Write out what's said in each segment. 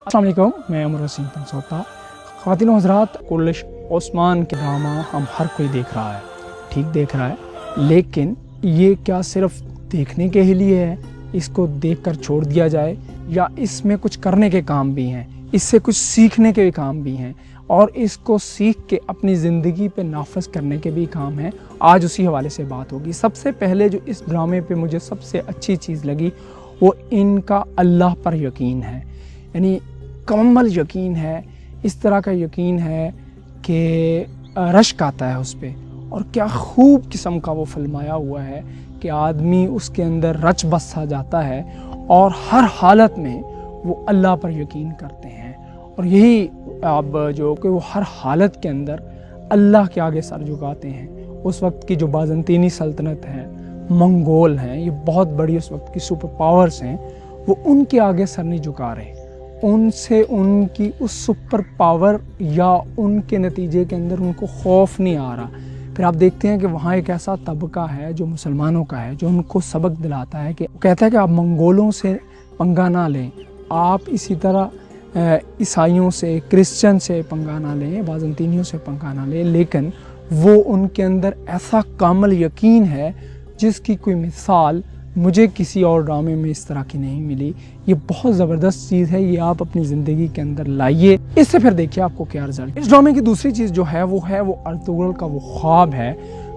السلام علیکم، میں عمر حسین پنسوتا۔ خواتین و حضرات، کورلش عثمان کے ڈرامہ ہم ہر کوئی دیکھ رہا ہے، ٹھیک دیکھ رہا ہے، لیکن یہ کیا صرف دیکھنے کے ہی لیے ہے؟ اس کو دیکھ کر چھوڑ دیا جائے یا اس میں کچھ کرنے کے کام بھی ہیں، اس سے کچھ سیکھنے کے بھی کام بھی ہیں اور اس کو سیکھ کے اپنی زندگی پہ نافذ کرنے کے بھی کام ہیں؟ آج اسی حوالے سے بات ہوگی۔ سب سے پہلے جو اس ڈرامے پہ مجھے سب سے اچھی چیز لگی وہ ان کا اللہ پر یقین ہے، یعنی کمل یقین ہے، اس طرح کا یقین ہے کہ رشک آتا ہے اس پہ، اور کیا خوب قسم کا وہ فلمایا ہوا ہے کہ آدمی اس کے اندر رچ بسا جاتا ہے اور ہر حالت میں وہ اللہ پر یقین کرتے ہیں، اور یہی اب جو کہ وہ ہر حالت کے اندر اللہ کے آگے سر جھکاتے ہیں۔ اس وقت کی جو بازنطینی سلطنت ہے، منگول ہیں، یہ بہت بڑی اس وقت کی سپر پاورز ہیں، وہ ان کے آگے سر نہیں جھکا رہے، ان سے ان کی اس سپر پاور یا ان کے نتیجے کے اندر ان کو خوف نہیں آ رہا۔ پھر آپ دیکھتے ہیں کہ وہاں ایک ایسا طبقہ ہے جو مسلمانوں کا ہے، جو ان کو سبق دلاتا ہے کہ کہتا ہے کہ آپ منگولوں سے پنگا نہ لیں، آپ اسی طرح عیسائیوں سے، کرسچن سے پنگا نہ لیں، بازنطینیوں سے پنگا نہ لیں، لیکن وہ ان کے اندر ایسا کامل یقین ہے جس کی کوئی مثال مجھے کسی اور ڈرامے میں اس طرح کی نہیں ملی۔ یہ بہت زبردست چیز ہے، یہ آپ اپنی زندگی کے اندر لائیے، اس سے پھر دیکھیے آپ کو کیا رزلٹ۔ اس ڈرامے کی دوسری چیز جو ہے وہ ارطغرل کا وہ خواب ہے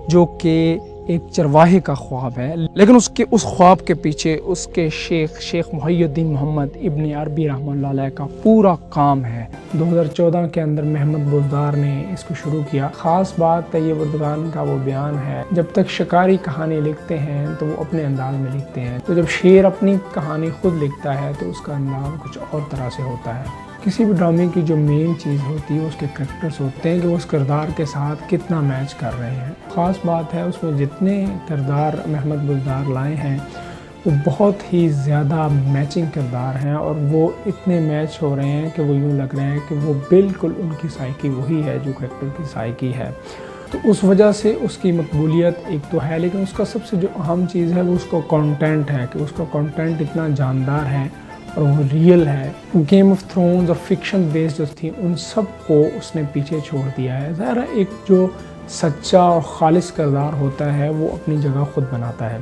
جو کہ ایک چرواہے کا خواب ہے، لیکن اس خواب کے پیچھے اس کے شیخ محی الدین محمد ابن عربی رحمہ اللہ علیہ کا پورا کام ہے۔ 2014 کے اندر محمد بزدار نے اس کو شروع کیا۔ خاص بات طیب اردگان کا وہ بیان ہے، جب تک شکاری کہانی لکھتے ہیں تو وہ اپنے انداز میں لکھتے ہیں، تو جب شیر اپنی کہانی خود لکھتا ہے تو اس کا انداز کچھ اور طرح سے ہوتا ہے۔ کسی بھی ڈرامے کی جو مین چیز ہوتی ہے اس کے کریکٹرز ہوتے ہیں کہ وہ اس کردار کے ساتھ کتنا میچ کر رہے ہیں۔ خاص بات ہے اس میں جتنے کردار محمد بزدار لائے ہیں وہ بہت ہی زیادہ میچنگ کردار ہیں، اور وہ اتنے میچ ہو رہے ہیں کہ وہ یوں لگ رہے ہیں کہ وہ بالکل ان کی سائیکی وہی ہے جو کریکٹر کی سائیکی ہے۔ تو اس وجہ سے اس کی مقبولیت ایک تو ہے، لیکن اس کا سب سے جو اہم چیز ہے وہ اس کا کنٹینٹ ہے کہ اس کا کنٹینٹ اتنا جاندار ہے اور وہ ریئل ہے۔ گیم آف تھرونز اور فکشن بیسڈ جو تھی ان سب کو اس نے پیچھے چھوڑ دیا ہے۔ ظاہر ہے ایک جو سچا اور خالص کردار ہوتا ہے وہ اپنی جگہ خود بناتا ہے،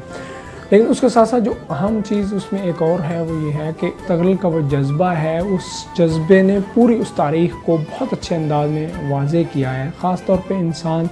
لیکن اس کے ساتھ ساتھ جو اہم چیز اس میں ایک اور ہے وہ یہ ہے کہ ارطغرل کا وہ جذبہ ہے، اس جذبے نے پوری اس تاریخ کو بہت اچھے انداز میں واضح کیا ہے۔ خاص طور پہ انسان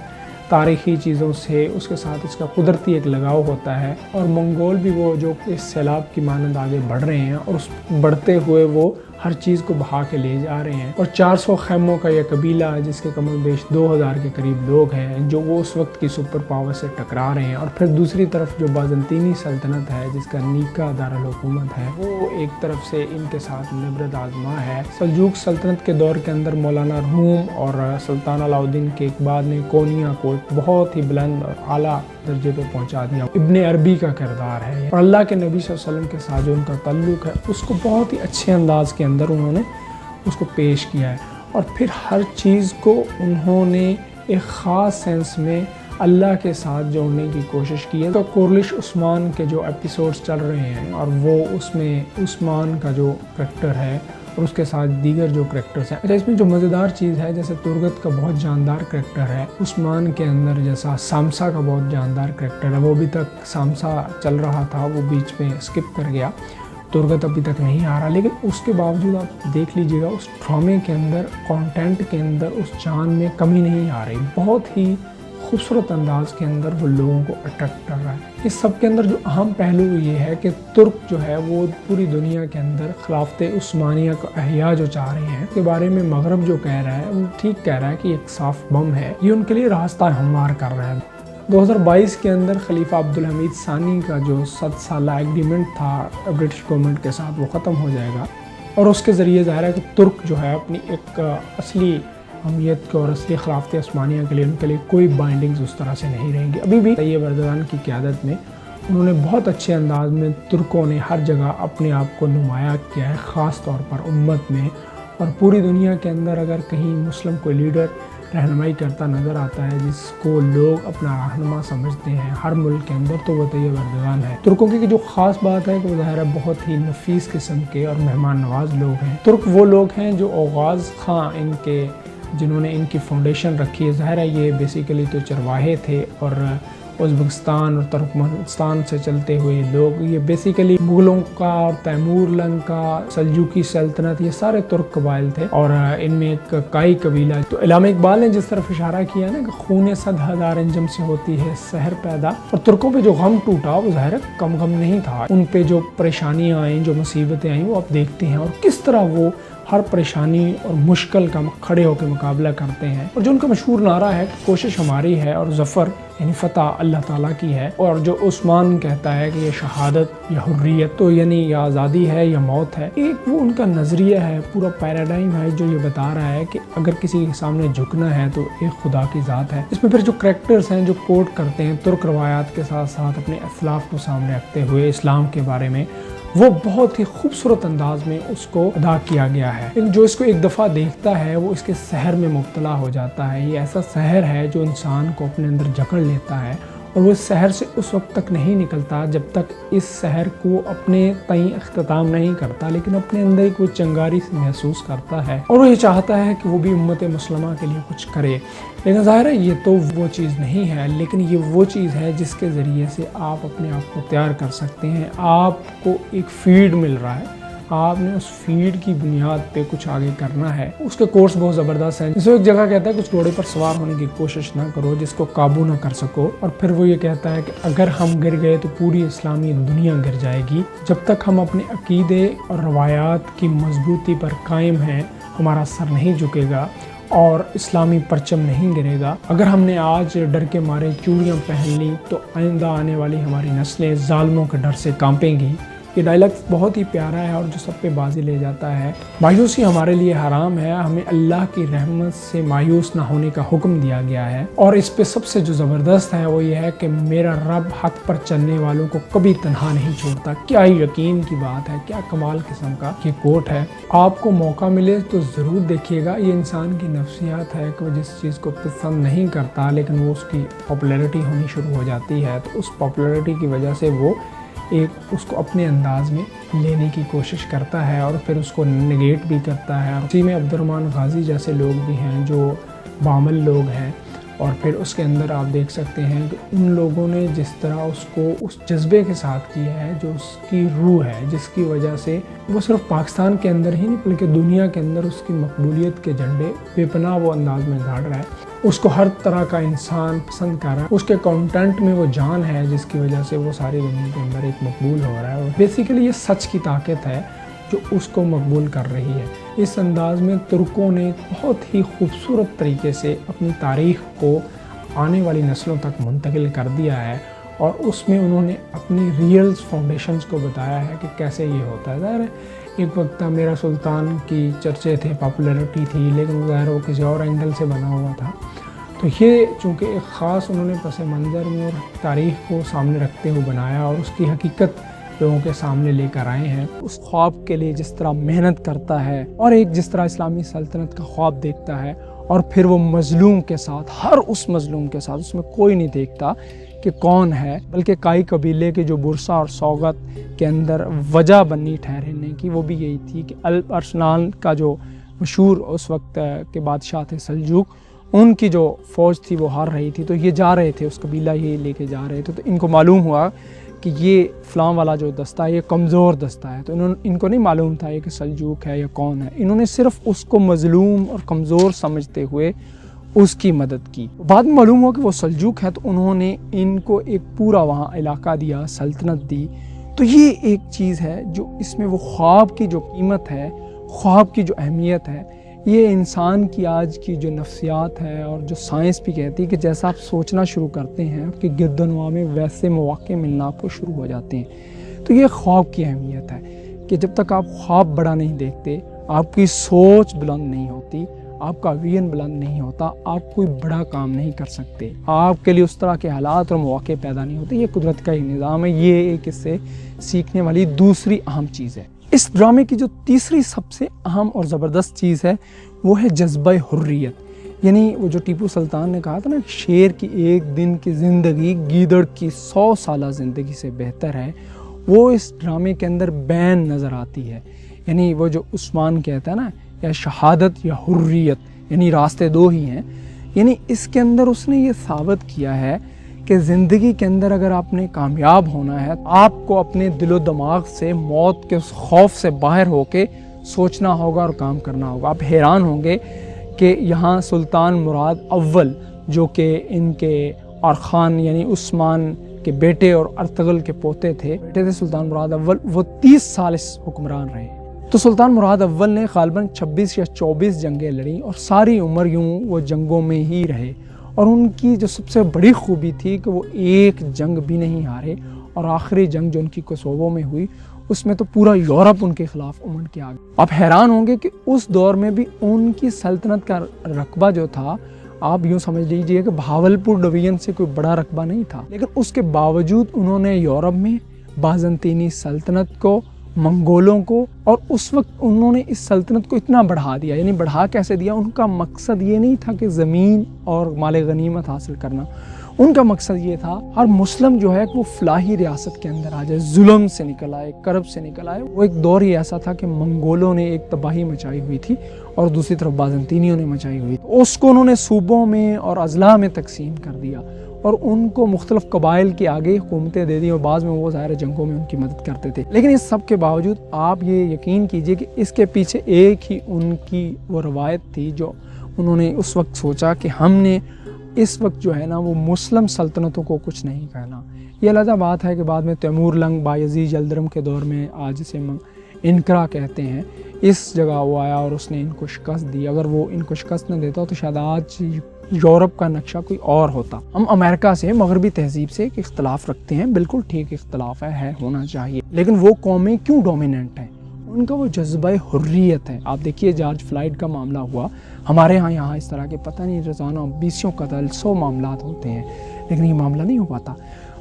تاریخی چیزوں سے اس کے ساتھ اس کا قدرتی ایک لگاؤ ہوتا ہے، اور منگول بھی وہ جو اس سیلاب کی مانند آگے بڑھ رہے ہیں اور اس بڑھتے ہوئے وہ ہر چیز کو بہا کے لے جا رہے ہیں، اور 400 خیموں کا یہ قبیلہ جس کے کم و بیش 2000 کے قریب لوگ ہیں جو وہ اس وقت کی سپر پاور سے ٹکرا رہے ہیں، اور پھر دوسری طرف جو بازنطینی سلطنت ہے جس کا نیکا دارالحکومت ہے وہ ایک طرف سے ان کے ساتھ نبرد آزما ہے۔ سلجوق سلطنت کے دور کے اندر مولانا روم اور سلطان علاؤدین کے اقبال نے کونیا کو ایک بہت ہی بلند اور اعلیٰ درجے پہ پہنچا دیا۔ ابن عربی کا کردار ہے، اور اللہ کے نبی صلی اللہ علیہ وسلم کے ساتھ جو ان کا تعلق ہے اس کو بہت ہی اچھے انداز کے اندر انہوں نے اس کو پیش کیا ہے، اور پھر ہر چیز کو انہوں نے ایک خاص سینس میں اللہ کے ساتھ جوڑنے کی کوشش کی ہے۔ تو کورلش عثمان کے جو ایپیسوڈز چل رہے ہیں اور وہ اس میں عثمان کا جو کریکٹر ہے اور اس کے ساتھ دیگر جو کریکٹرز ہیں، اچھا اس میں جو مزیدار چیز ہے جیسے ترگت کا بہت جاندار کریکٹر ہے، عثمان کے اندر جیسا سامسا کا بہت جاندار کریکٹر ہے، وہ ابھی تک سامسا چل رہا تھا، وہ بیچ میں اسکپ کر گیا، ترگت ابھی تک نہیں آ رہا، لیکن اس کے باوجود آپ دیکھ لیجئے گا اس ڈرامے کے اندر کانٹینٹ کے اندر اس جان میں کمی نہیں آ رہی، بہت ہی خوبصورت انداز کے اندر وہ لوگوں کو اٹریکٹ کر رہا ہے۔ اس سب کے اندر جو اہم پہلو یہ ہے کہ ترک جو ہے وہ پوری دنیا کے اندر خلافت عثمانیہ کا احیاء جو چاہ رہے ہیں، اس کے بارے میں مغرب جو کہہ رہا ہے وہ ٹھیک کہہ رہا ہے کہ ایک صاف بم ہے، یہ ان کے لیے راستہ ہموار کر رہا ہے۔ 2022 کے اندر خلیفہ عبدالحمید ثانی کا جو 7 سالہ ایگریمنٹ تھا برٹش گورنمنٹ کے ساتھ وہ ختم ہو جائے گا، اور اس کے ذریعے ظاہر ہے کہ ترک جو ہے اپنی ایک اصلی اہمیت کو اور اصلی خلافت عثمانیہ کے لیے ان کے لیے کوئی بائنڈنگز اس طرح سے نہیں رہیں گی۔ ابھی بھی طیب اردگان کی قیادت میں انہوں نے بہت اچھے انداز میں ترکوں نے ہر جگہ اپنے آپ کو نمایاں کیا ہے، خاص طور پر امت میں، اور پوری دنیا کے اندر اگر کہیں مسلم کوئی لیڈر رہنمائی کرتا نظر آتا ہے، جس کو لوگ اپنا رہنما سمجھتے ہیں ہر ملک کے اندر، تو وہ طیب اردگان ہے۔ ترکوں کی جو خاص بات ہے کہ وہ ظاہر ہے بہت ہی نفیس قسم کے اور مہمان نواز لوگ ہیں۔ ترک وہ لوگ ہیں جو آغاز خاں جنہوں نے ان کی فاؤنڈیشن رکھی ہے، ظاہر ہے یہ بیسیکلی تو چرواہے تھے، اور ازبکستان اور ترکمانستان سے چلتے ہوئے لوگ، یہ بیسیکلی مغلوں کا اور تیمور لنگ کا، سلجوقی سلطنت، یہ سارے ترک قبائل تھے، اور ان میں ایک کائی قبیلہ۔ تو علامہ اقبال نے جس طرف اشارہ کیا نا کہ خون 100,000 انجم سے ہوتی ہے سحر پیدا، اور ترکوں پہ جو غم ٹوٹا وہ ظاہر کم غم نہیں تھا، ان پہ جو پریشانیاں آئیں، جو مصیبتیں آئیں، وہ آپ دیکھتے ہیں، اور کس طرح وہ ہر پریشانی اور مشکل کا کھڑے ہو کے مقابلہ کرتے ہیں، اور جو ان کا مشہور نعرہ ہے کہ کوشش ہماری ہے اور ظفر یعنی فتح اللہ تعالیٰ کی ہے، اور جو عثمان کہتا ہے کہ یہ شہادت یا حریت، تو یعنی یا آزادی ہے یا موت ہے، ایک وہ ان کا نظریہ ہے، پورا پیراڈائم ہے جو یہ بتا رہا ہے کہ اگر کسی کے سامنے جھکنا ہے تو ایک خدا کی ذات ہے۔ اس میں پھر جو کریکٹرز ہیں جو کوٹ کرتے ہیں ترک روایات کے ساتھ ساتھ اپنے اسلاف کو سامنے رکھتے ہوئے اسلام کے بارے میں، وہ بہت ہی خوبصورت انداز میں اس کو ادا کیا گیا ہے۔ جو اس کو ایک دفعہ دیکھتا ہے وہ اس کے سحر میں مبتلا ہو جاتا ہے۔ یہ ایسا سحر ہے جو انسان کو اپنے اندر جکڑ لیتا ہے، اور وہ اس سحر سے اس وقت تک نہیں نکلتا جب تک اس سحر کو اپنے تئیں اختتام نہیں کرتا، لیکن اپنے اندر ایک وہ چنگاری سے محسوس کرتا ہے، اور وہ یہ چاہتا ہے کہ وہ بھی امت مسلمہ کے لیے کچھ کرے۔ لیکن ظاہر ہے یہ تو وہ چیز نہیں ہے، لیکن یہ وہ چیز ہے جس کے ذریعے سے آپ اپنے آپ کو تیار کر سکتے ہیں۔ آپ کو ایک فیڈ مل رہا ہے، آپ نے اس فیڈ کی بنیاد پہ کچھ آگے کرنا ہے۔ اس کے کورس بہت زبردست ہیں، جس کو ایک جگہ کہتا ہے کچھ گھوڑے پر سوار ہونے کی کوشش نہ کرو جس کو قابو نہ کر سکو، اور پھر وہ یہ کہتا ہے کہ اگر ہم گر گئے تو پوری اسلامی دنیا گر جائے گی۔ جب تک ہم اپنے عقیدے اور روایات کی مضبوطی پر قائم ہیں، ہمارا سر نہیں جھکے گا اور اسلامی پرچم نہیں گرے گا۔ اگر ہم نے آج ڈر کے مارے چوڑیاں پہن لی تو آئندہ آنے والی ہماری نسلیں ظالموں کے ڈر سے کانپیں گی۔ یہ ڈائلاگ بہت ہی پیارا ہے اور جو سب پہ بازی لے جاتا ہے۔ مایوسی ہمارے لیے حرام ہے، ہمیں اللہ کی رحمت سے مایوس نہ ہونے کا حکم دیا گیا ہے، اور اس پہ سب سے جو زبردست ہے وہ یہ ہے کہ میرا رب حق پر چلنے والوں کو کبھی تنہا نہیں چھوڑتا۔ کیا یقین کی بات ہے، کیا کمال قسم کا یہ کوٹ ہے۔ آپ کو موقع ملے تو ضرور دیکھیے گا۔ یہ انسان کی نفسیات ہے کہ وہ جس چیز کو پسند نہیں کرتا لیکن وہ اس کی پاپولیرٹی ہونی شروع ہو جاتی ہے، تو اس پاپولیرٹی کی وجہ سے وہ اس کو اپنے انداز میں لینے کی کوشش کرتا ہے، اور پھر اس کو نگیٹ بھی کرتا ہے۔ اسی میں عبد الرحمن غازی جیسے لوگ بھی ہیں جو بامل لوگ ہیں، اور پھر اس کے اندر آپ دیکھ سکتے ہیں کہ ان لوگوں نے جس طرح اس کو اس جذبے کے ساتھ کیا ہے جو اس کی روح ہے، جس کی وجہ سے وہ صرف پاکستان کے اندر ہی نہیں بلکہ دنیا کے اندر اس کی مقبولیت کے جھنڈے بے پناہ وہ انداز میں گاڑ رہا ہے۔ اس کو ہر طرح کا انسان پسند کر رہا ہے، اس کے کانٹینٹ میں وہ جان ہے جس کی وجہ سے وہ ساری دنیا کے اندر ایک مقبول ہو رہا ہے، اور بیسیکلی یہ سچ کی طاقت ہے جو اس کو مقبول کر رہی ہے۔ اس انداز میں ترکوں نے بہت ہی خوبصورت طریقے سے اپنی تاریخ کو آنے والی نسلوں تک منتقل کر دیا ہے، اور اس میں انہوں نے اپنی ریئل فاؤنڈیشنز کو بتایا ہے کہ کیسے یہ ہوتا ہے۔ ظاہر ہے ایک وقت تھا میرا سلطان کی چرچے تھے، پاپولیرٹی تھی، لیکن ظاہر وہ کسی اور اینگل سے بنا ہوا تھا۔ تو یہ چونکہ ایک خاص انہوں نے پس منظر میں اور تاریخ کو سامنے رکھتے ہوئے بنایا، اور اس کی حقیقت لوگوں کے سامنے لے کر آئے ہیں۔ اس خواب کے لیے جس طرح محنت کرتا ہے، اور ایک جس طرح اسلامی سلطنت کا خواب دیکھتا ہے، اور پھر وہ مظلوم کے ساتھ، ہر اس مظلوم کے ساتھ، اس میں کوئی نہیں دیکھتا کہ کون ہے، بلکہ کائی قبیلے کے جو برسا اور سوگت کے اندر وجہ بنی ٹھہرنے کی وہ بھی یہی تھی کہ الپ ارسلان کا جو مشہور اس وقت کے بادشاہ تھے سلجوق، ان کی جو فوج تھی وہ ہار رہی تھی، تو یہ جا رہے تھے، اس قبیلہ یہ لے کے جا رہے تھے، تو ان کو معلوم ہوا کہ یہ فلاں والا جو دستہ ہے یہ کمزور دستہ ہے، تو ان کو نہیں معلوم تھا یہ کہ سلجوق ہے یا کون ہے۔ انہوں نے صرف اس کو مظلوم اور کمزور سمجھتے ہوئے اس کی مدد کی۔ بعد میں معلوم ہوا کہ وہ سلجوق ہے، تو انہوں نے ان کو ایک پورا وہاں علاقہ دیا، سلطنت دی۔ تو یہ ایک چیز ہے جو اس میں وہ خواب کی جو قیمت ہے، خواب کی جو اہمیت ہے، یہ انسان کی آج کی جو نفسیات ہے اور جو سائنس بھی کہتی ہے کہ جیسا آپ سوچنا شروع کرتے ہیں آپ کی گردنواں میں ویسے مواقع ملنا آپ کو شروع ہو جاتے ہیں۔ تو یہ خواب کی اہمیت ہے کہ جب تک آپ خواب بڑا نہیں دیکھتے، آپ کی سوچ بلند نہیں ہوتی، آپ کا ویژن بلند نہیں ہوتا، آپ کوئی بڑا کام نہیں کر سکتے، آپ کے لیے اس طرح کے حالات اور مواقع پیدا نہیں ہوتے۔ یہ قدرت کا ہی نظام ہے، یہ ایک اس سے سیکھنے والی دوسری اہم چیز ہے۔ اس ڈرامے کی جو تیسری سب سے اہم اور زبردست چیز ہے وہ ہے جذبہ حریت، یعنی وہ جو ٹیپو سلطان نے کہا تھا نا، شیر کی ایک دن کی زندگی گیدڑ کی 100 سالہ زندگی سے بہتر ہے، وہ اس ڈرامے کے اندر بین نظر آتی ہے۔ یعنی وہ جو عثمان کہتا ہے نا، یا شہادت یا حریت، یعنی راستے دو ہی ہیں، یعنی اس کے اندر اس نے یہ ثابت کیا ہے کہ زندگی کے اندر اگر آپ نے کامیاب ہونا ہے، آپ کو اپنے دل و دماغ سے موت کے اس خوف سے باہر ہو کے سوچنا ہوگا اور کام کرنا ہوگا۔ آپ حیران ہوں گے کہ یہاں سلطان مراد اول، جو کہ ان کے ارخان یعنی عثمان کے بیٹے اور ارطغرل کے پوتے تھے، سلطان مراد اول، وہ 30 سال اس حکمران رہے۔ تو سلطان مراد اول نے غالباً 26 یا 24 جنگیں لڑیں اور ساری عمر یوں وہ جنگوں میں ہی رہے، اور ان کی جو سب سے بڑی خوبی تھی کہ وہ ایک جنگ بھی نہیں ہارے، اور آخری جنگ جو ان کی کوسوو میں ہوئی اس میں تو پورا یورپ ان کے خلاف امڑ کے آ گیا۔ آپ حیران ہوں گے کہ اس دور میں بھی ان کی سلطنت کا رقبہ جو تھا، آپ یوں سمجھ لیجئے کہ بہاولپور ڈویژن سے کوئی بڑا رقبہ نہیں تھا، لیکن اس کے باوجود انہوں نے یورپ میں بازنطینی سلطنت کو، منگولوں کو، اور اس وقت انہوں نے اس سلطنت کو اتنا بڑھا دیا۔ یعنی بڑھا کیسے دیا؟ ان کا مقصد یہ نہیں تھا کہ زمین اور مال غنیمت حاصل کرنا، ان کا مقصد یہ تھا ہر مسلم جو ہے کہ وہ فلاحی ریاست کے اندر آ جائے، ظلم سے نکل آئے، کرب سے نکل آئے۔ وہ ایک دور ہی ایسا تھا کہ منگولوں نے ایک تباہی مچائی ہوئی تھی اور دوسری طرف بازنطینیوں نے مچائی ہوئی تھی، اس کو انہوں نے صوبوں میں اور اضلاع میں تقسیم کر دیا اور ان کو مختلف قبائل کے آگے حکومتیں دے دی، اور بعض میں وہ ظاہر جنگوں میں ان کی مدد کرتے تھے۔ لیکن اس سب کے باوجود آپ یہ یقین کیجئے کہ اس کے پیچھے ایک ہی ان کی وہ روایت تھی جو انہوں نے اس وقت سوچا کہ ہم نے اس وقت جو ہے نا وہ مسلم سلطنتوں کو کچھ نہیں کہنا۔ یہ علیحدہ بات ہے کہ بعد میں تیمور لنگ بایزید یلدرم کے دور میں، آج جسے انقرہ کہتے ہیں، اس جگہ وہ آیا اور اس نے ان کو شکست دی۔ اگر وہ ان کو شکست نہ دیتا تو شاید آج یورپ کا نقشہ کوئی اور ہوتا۔ ہم امریکہ سے، مغربی تہذیب سے ایک اختلاف رکھتے ہیں، بالکل ٹھیک اختلاف ہے ہونا چاہیے، لیکن وہ قومیں کیوں ڈومیننٹ ہیں؟ ان کا وہ جذبہ حریت ہے۔ آپ دیکھیے جارج فلائیڈ کا معاملہ ہوا، ہمارے یہاں اس طرح کے پتہ نہیں روزانہ 20 قتل، 100 معاملات ہوتے ہیں، لیکن یہ معاملہ نہیں ہو پاتا۔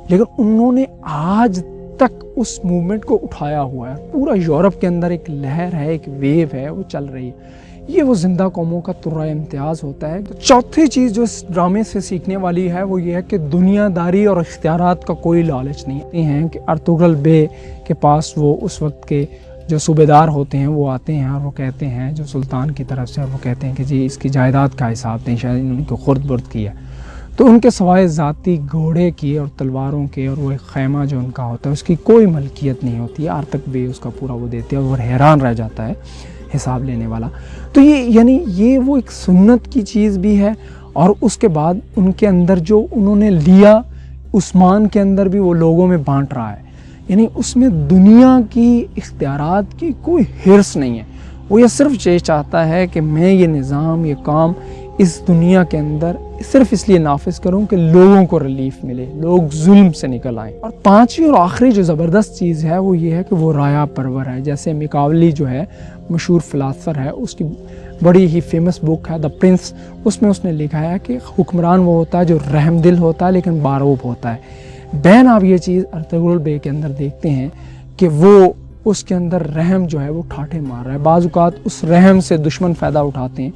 لیکن انہوں نے آج تک اس موومنٹ کو اٹھایا ہوا ہے، پورا یورپ کے اندر ایک لہر ہے، ایک ویو ہے، وہ چل رہی ہے۔ یہ وہ زندہ قوموں کا ترہ امتیاز ہوتا ہے۔ تو چوتھی چیز جو اس ڈرامے سے سیکھنے والی ہے وہ یہ ہے کہ دنیا داری اور اختیارات کا کوئی لالچ نہیں ہے کہ ارطغرل بے کے پاس وہ اس وقت کے جو صوبے دار ہوتے ہیں وہ آتے ہیں اور وہ کہتے ہیں، جو سلطان کی طرف سے، اور وہ کہتے ہیں کہ جی اس کی جائیداد کا حساب دیں، شاید انہوں نے کوئی خرد برد کیا، تو ان کے سوائے ذاتی گھوڑے کی اور تلواروں کے اور وہ ایک خیمہ جو ان کا ہوتا ہے اس کی کوئی ملکیت نہیں ہوتی ہے۔ ارتک بے اس کا پورا وہ دیتے ہیں اور حیران رہ جاتا ہے حساب لینے والا۔ تو یہ وہ ایک سنت کی چیز بھی ہے، اور اس کے بعد ان کے اندر جو انہوں نے لیا، عثمان کے اندر بھی وہ لوگوں میں بانٹ رہا ہے۔ یعنی اس میں دنیا کی اختیارات کی کوئی حرص نہیں ہے، وہ یہ صرف یہ چاہتا ہے کہ میں یہ نظام، یہ کام اس دنیا کے اندر صرف اس لیے نافذ کروں کہ لوگوں کو ریلیف ملے، لوگ ظلم سے نکل آئیں۔ اور پانچویں اور آخری جو زبردست چیز ہے وہ یہ ہے کہ وہ رایا پرور ہے۔ جیسے میکاولی جو ہے مشہور فلاسفر ہے، اس کی بڑی ہی فیمس بک ہے دا پرنس، اس میں اس نے لکھا ہے کہ حکمران وہ ہوتا ہے جو رحم دل ہوتا ہے لیکن باروب ہوتا ہے۔ بین آپ یہ چیز ارطغرل بے کے اندر دیکھتے ہیں کہ وہ اس کے اندر رحم جو ہے وہ ٹھاٹھے مار رہا ہے، بعض اوقات اس رحم سے دشمن فائدہ اٹھاتے ہیں،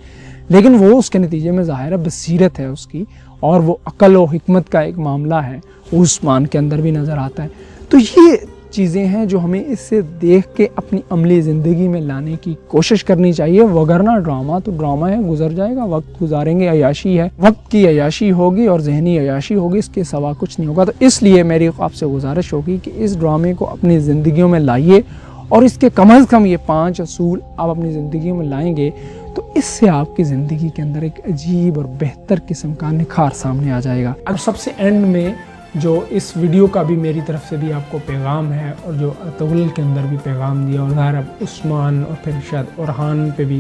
لیکن وہ اس کے نتیجے میں ظاہر ہے بصیرت ہے اس کی، اور وہ عقل و حکمت کا ایک معاملہ ہے، وہ عثمان کے اندر بھی نظر آتا ہے۔ تو یہ چیزیں ہیں جو ہمیں اس سے دیکھ کے اپنی عملی زندگی میں لانے کی کوشش کرنی چاہیے، وگرنہ ڈرامہ تو ڈرامہ ہے، گزر جائے گا، وقت گزاریں گے، عیاشی ہے، وقت کی عیاشی ہوگی اور ذہنی عیاشی ہوگی، اس کے سوا کچھ نہیں ہوگا۔ تو اس لیے میری آپ سے گزارش ہوگی کہ اس ڈرامے کو اپنی زندگیوں میں لائیے، اور اس کے کم از کم یہ 5 اصول آپ اپنی زندگیوں میں لائیں گے تو اس سے آپ کی زندگی کے اندر ایک عجیب اور بہتر قسم کا نکھار سامنے آ جائے گا۔ اب سب سے اینڈ میں جو اس ویڈیو کا بھی میری طرف سے بھی آپ کو پیغام ہے، اور جو ارطغرل کے اندر بھی پیغام دیا، اور ظاہر اب عثمان اور پھر شاید اورحان پہ بھی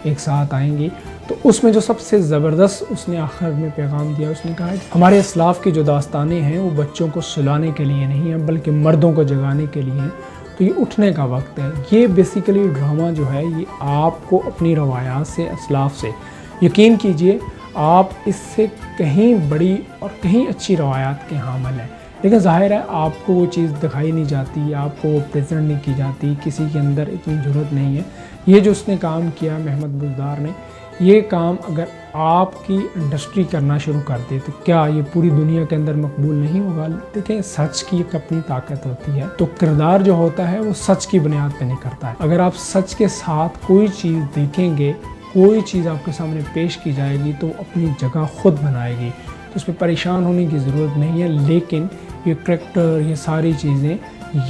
ایک ساتھ آئیں گی، تو اس میں جو سب سے زبردست اس نے آخر میں پیغام دیا، اس نے کہا کہ ہمارے اسلاف کی جو داستانیں ہیں وہ بچوں کو سلانے کے لیے نہیں ہیں بلکہ مردوں کو جگانے کے لیے ہیں، تو یہ اٹھنے کا وقت ہے۔ یہ بیسیکلی ڈرامہ جو ہے یہ آپ کو اپنی روایات سے، اسلاف سے، یقین کیجئے آپ اس سے کہیں بڑی اور کہیں اچھی روایات کے حامل ہیں، لیکن ظاہر ہے آپ کو وہ چیز دکھائی نہیں جاتی، آپ کو وہ پریزنٹ نہیں کی جاتی، کسی کے اندر اتنی جرات نہیں ہے۔ یہ جو اس نے کام کیا محمد بزدار نے، یہ کام اگر آپ کی انڈسٹری کرنا شروع کر دے تو کیا یہ پوری دنیا کے اندر مقبول نہیں ہوگا؟ دیکھیں سچ کی ایک اپنی طاقت ہوتی ہے، تو کردار جو ہوتا ہے وہ سچ کی بنیاد پہ نہیں کرتا ہے۔ اگر آپ سچ کے ساتھ کوئی چیز دیکھیں گے، کوئی چیز آپ کے سامنے پیش کی جائے گی تو اپنی جگہ خود بنائے گی، تو اس پہ پریشان ہونے کی ضرورت نہیں ہے۔ لیکن یہ کریکٹر، یہ ساری چیزیں،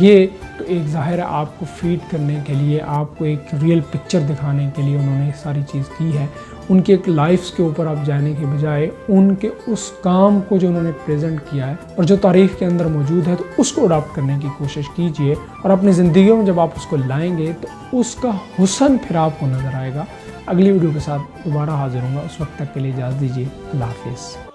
یہ تو ایک ظاہر ہے آپ کو فیڈ کرنے کے لیے، آپ کو ایک ریئل پکچر دکھانے کے لیے انہوں نے ساری چیز کی ہے۔ ان کے ایک لائفز کے اوپر آپ جانے کے بجائے ان کے اس کام کو جو انہوں نے پریزنٹ کیا ہے اور جو تاریخ کے اندر موجود ہے تو اس کو اڈاپٹ کرنے کی کوشش کیجئے، اور اپنی زندگیوں میں جب آپ اس کو لائیں گے تو اس کا حسن پھر آپ کو نظر آئے گا۔ اگلی ویڈیو کے ساتھ دوبارہ حاضر ہوں گا، اس وقت تک کے لیے اجازت دیجیے۔ اللہ حافظ۔